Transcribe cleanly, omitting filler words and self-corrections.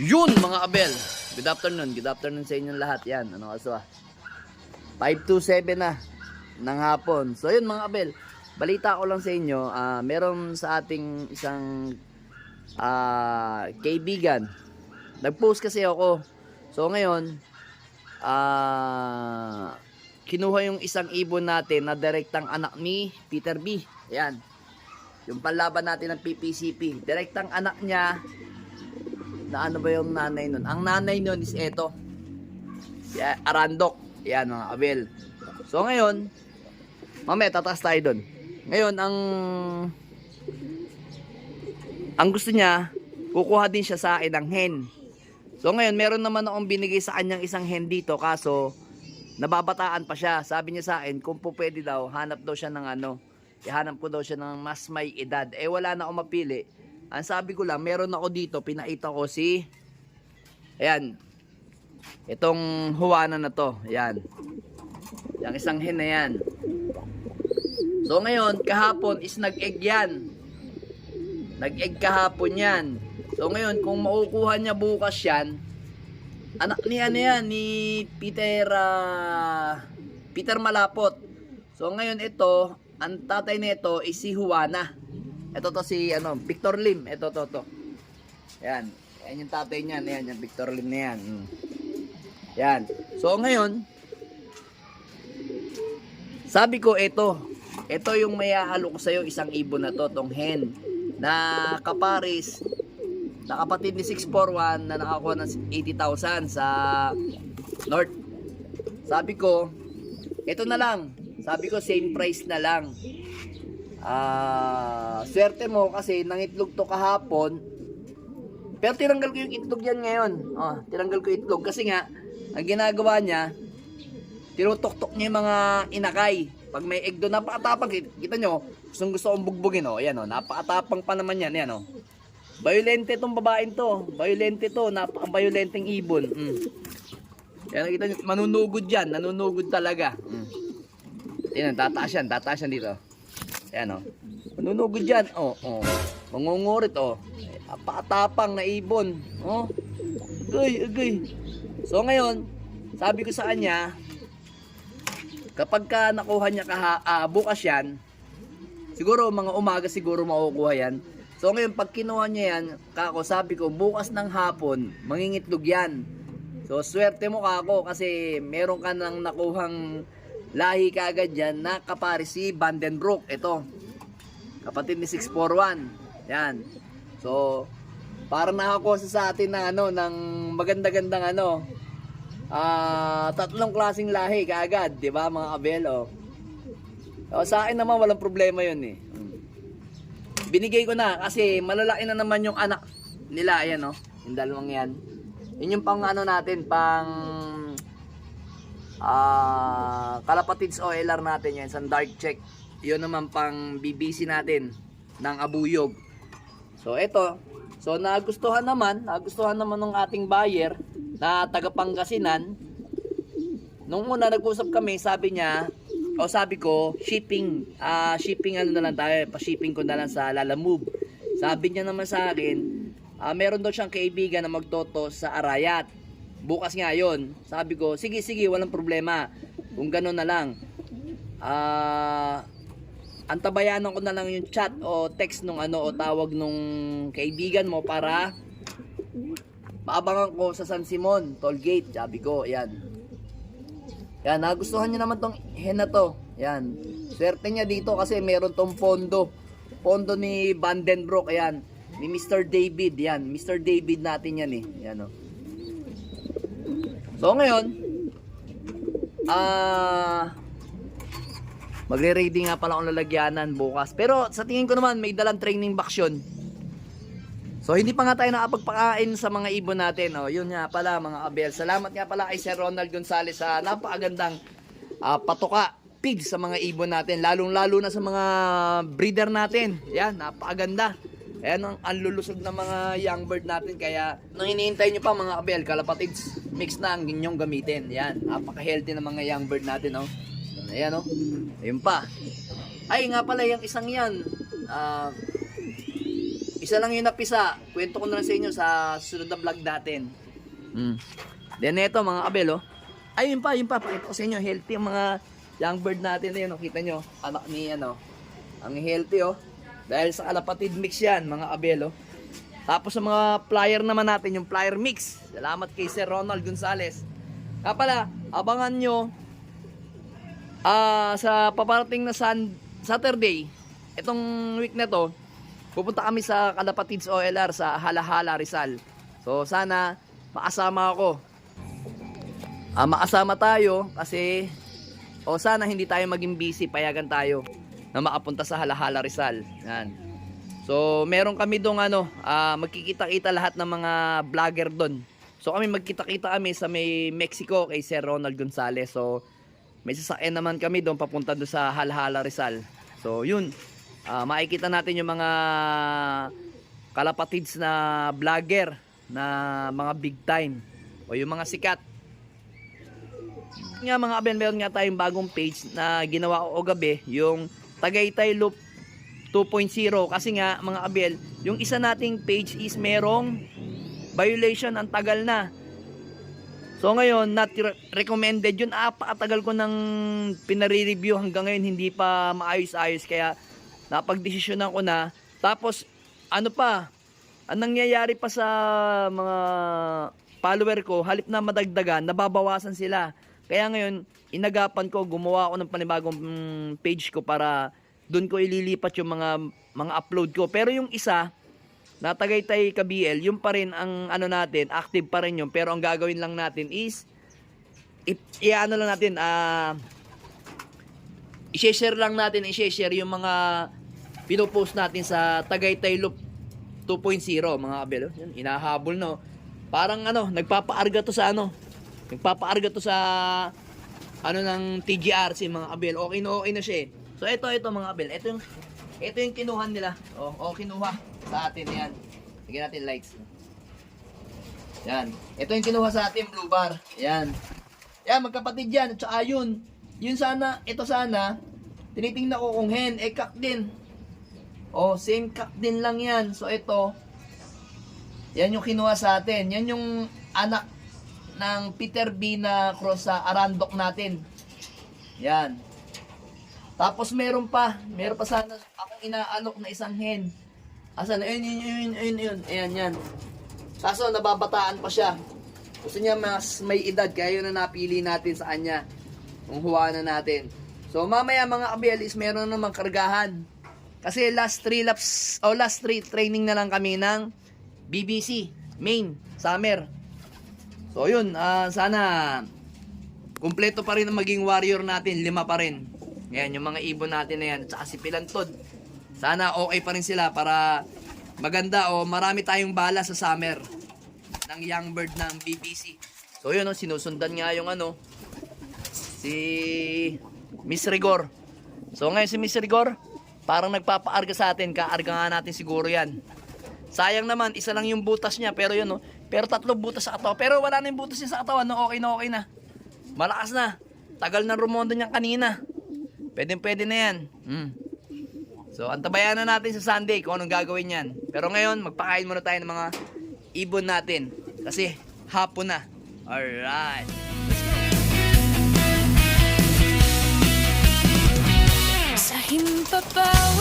Yun mga abel. Good afternoon. Good afternoon sa inyong lahat. Yan. Ano kaso 5:27 na ng hapon. So yun mga abel. Balita ko lang sa inyo. Meron sa ating isang kaibigan. Nag-post kasi ako. So ngayon, kinuha yung isang ibon natin na direktang anak ni Peter B. Yan. Yung panlaban natin ng PPCP. Direktang anak niya. Na ano ba yung nanay nun? Ang nanay nun is eto. Si Arandok. Yan mga abel. So ngayon, mamaya tataas tayo dun. Ngayon, ang gusto niya, kukuha din siya sa akin ng hen. So ngayon, meron naman akong binigay sa kanyang isang hen dito. Kaso, nababataan pa siya. Sabi niya sa akin, kung po pwede daw, hanap daw siya ng ano. Ihanap ko daw siya ng mas may edad. Eh wala na akong mapili. Ang sabi ko lang, meron ako dito, pinaita ko si, ayan, itong Juana na to, ayan, yung isang hen na yan. So ngayon, kahapon is nag-egg yan, nag-egg kahapon yan. So ngayon, kung makukuha niya bukas yan, anak ni ano yan, ni Peter, Peter Malapot. So ngayon ito, ang tatay nito is si Juana. Ito to si Victor Lim. Ito to. Yan. Yan yung tatay niyan. Yan yung Victor Lim na yan. Yan. So ngayon, sabi ko ito yung may ahalo ko sa'yo, isang ibon na to, tong hen. Na kaparis, na kapatid ni 641 na nakakuha ng 80,000 sa North. Sabi ko, ito na lang. Sabi ko, same price na lang. Swerte mo kasi nangitlog to kahapon. Pero tinanggal ko yung itlog yan ngayon. Tinanggal ko itlog kasi nga ang ginagawa niya, tinutok-tok niya yung mga inakay. Pag may egg doon, napakatapang. Kita nyo, gusto kong bugbugin. Yan, napakatapang pa naman yan. Yan, Violente tong babaeng to. Violente to. Napaka-violenteng ibon. Yan, kita nyo, manunugod yan. Nanunugod talaga. Yan, tataas yan dito. Ayan manunugod dyan. Mangungurit apatapang na ibon. Agay. So ngayon, sabi ko sa kanya, kapag ka nakuha niya bukas yan, siguro mga umaga siguro makukuha yan. So ngayon, pag kinuha niya yan, sabi ko, bukas ng hapon, mangingitlog yan. So swerte mo kako kasi meron ka nang nakuhang lahi kagad dyan na kapari si Vandenbroek. Ito, kapatid ni 641. Yan. So, para nakakuha sa atin ng ng maganda-gandang tatlong klaseng lahi kagad, 'di ba mga kabel? Sa akin naman walang problema 'yun eh. Binigay ko na kasi malalaki na naman yung anak nila, ayan yung dalawang yan. Yun yung pang natin, pang kalapatids OLR natin yan, isang dark check. Yun naman pang BBC natin ng abuyog. So ito, so nagustuhan naman ng ating buyer na taga Pangasinan. Nung una nag-usap kami, sabi ko shipping na lang tayo, pa-shipping ko na lang sa Lalamove. Sabi niya naman sa akin, meron daw siyang kaibigan na magtoto sa Arayat. Bukas nga yun. Sabi ko, sige, walang problema. Kung gano'n na lang. Antabayanan ko na lang yung chat o text nung o tawag nung kaibigan mo para maabangan ko sa San Simon, Tollgate. Sabi ko, yan. Yan, nagustuhan niya naman tong hen na to. Yan. Swerte niya dito kasi meron tong pondo. Pondo ni Vandenbroek, ayan. Ni Mr. David, yan. Mr. David natin yan eh. Yan So ngayon, magre-ready nga pala akong lalagyanan bukas. Pero sa tingin ko naman may dalang training box yun. So hindi pa nga tayo nakapagpakain sa mga ibon natin. Yun nga pala mga abel. Salamat nga pala kay Sir Ronald Gonzales sa napakagandang patoka pig sa mga ibon natin. Lalong-lalo na sa mga breeder natin. Yan, napakaganda. Ayan ang lulusog ng mga young bird natin. Kaya nung hinihintay nyo pa mga abel, kalapatids, mix na ang inyong gamitin. Yan, napaka-healthy ng mga young bird natin. Ayan Ayun pa. Ay nga pala yung isang yan. Isa lang yung napisa. Kwento ko na lang sa inyo sa susunod na vlog natin. Then ito mga kabel, oh. Ay, yun pa. Pakita ko sa inyo. Healthy ang mga young bird natin. Ayun, oh. Kita nyo. Anak ni, ano. Ang healthy, oh. Dahil sa kalapatid mix yan, mga kabel, oh. Tapos sa mga flyer naman natin, yung flyer mix. Salamat kay Sir Ronald Gonzales. Kaya pala, abangan nyo sa paparating na Saturday, itong week na to, pupunta kami sa Kalapatids OLR sa Halahala, Rizal. So sana makasama ako. Makasama tayo kasi sana hindi tayo maging busy, payagan tayo na makapunta sa Halahala, Rizal. Yan. So meron kami doon magkikita-kita lahat ng mga vlogger doon. So kami magkita-kita kami sa may Mexico kay Sir Ronald Gonzales. So may sasakyan naman kami doon papunta doon sa Halahala, Rizal. So yun, makikita natin yung mga kalapatids na vlogger na mga big time o yung mga sikat. Nga mga kabel, meron nga tayong bagong page na ginawa ko gabi, yung Tagaytay Loop 2.0. Kasi nga mga kabel, yung isa nating page is merong violation, ang tagal na. So ngayon, not recommended yun. Pakatagal ko ng pinare-review hanggang ngayon hindi pa maayos-ayos. Kaya napagdesisyonan ko na. Tapos ano pa, ang nangyayari pa sa mga follower ko, halip na madagdagan, nababawasan sila. Kaya ngayon, inagapan ko, gumawa ako ng panibagong page ko para doon ko ililipat yung mga upload ko. Pero yung isa na Tagaytay KBL, yung pa rin ang ano natin, active pa rin yun. Pero ang gagawin lang natin is i-ano lang natin, i-share lang natin, i-share yung mga pinopost natin sa Tagaytay Loop 2.0, mga kabelo. Yan, inahabol no. Parang nagpapaarga to sa nagpapaarga to sa ng TGRC, mga kabel. Okay na siya eh. So ito mga kabel, ito yung kinuha nila. Kinuha sa atin yan. Lagyan natin lights. Yan. Ito yung kinuha sa atin, blue bar. Yan. Yan, magkapatid yan. At saka yun. Ito sana, tinitingnan ko kung hen, kak din. Same kak din lang yan. So ito, yan yung kinuha sa atin. Yan yung anak ng Peter B na cross sa Arandok natin. Yan. Tapos meron pa sana akong inaalok na isang hen. Asan? Ayun. Ayan yan. Kaso nababataan pa siya. Gusto niya mas may edad, kaya yun na napili natin sa kanya. Ang huwanan natin. So mamaya mga kabelis, meron namang kargahan. Kasi last 3 training na lang kami ng BBC main summer. So yun, sana kumpleto pa rin ang maging warrior natin, 5 pa rin. Yan, yung mga ibon natin na yan, tsaka si Pilantod. Sana okay pa rin sila para maganda marami tayong bala sa summer ng young bird ng BBC. So yun, sinusundan nga yung si Miss Rigor. So ngayon si Miss Rigor, parang nagpapaarga sa atin, kaarga nga natin siguro yan. Sayang naman, isa lang yung butas niya, pero yun pero 3 butas sa katawan. Pero wala na yung butas niya sa katawan, okay na. Malakas na. Tagal na rumondo niya kanina. Pwede na yan. So, antabayan na natin sa Sunday kung anong gagawin yan. Pero ngayon, magpakain muna tayo ng mga ibon natin. Kasi, hapon na. Alright. Sa himpapaw